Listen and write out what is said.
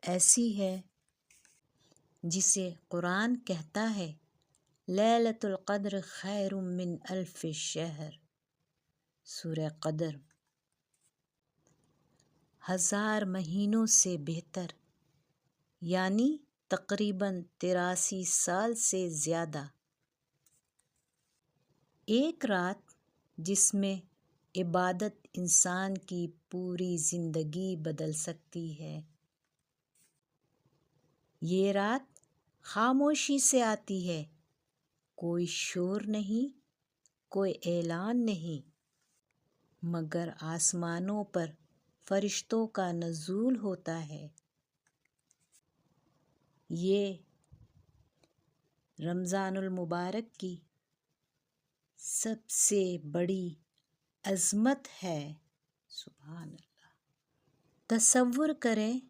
ایسی ہے جسے قرآن کہتا ہے لیلۃ القدر خیر من الف شہر، سورہ قدر 1000 مہینوں سے بہتر، یعنی تقریباً 83 سال سے زیادہ۔ ایک رات جس میں عبادت انسان کی پوری زندگی بدل سکتی ہے۔ یہ رات خاموشی سے آتی ہے، کوئی شور نہیں، کوئی اعلان نہیں، مگر آسمانوں پر فرشتوں کا نزول ہوتا ہے۔ یہ رمضان المبارک کی سب سے بڑی عظمت ہے۔ سبحان اللہ۔ تصور کریں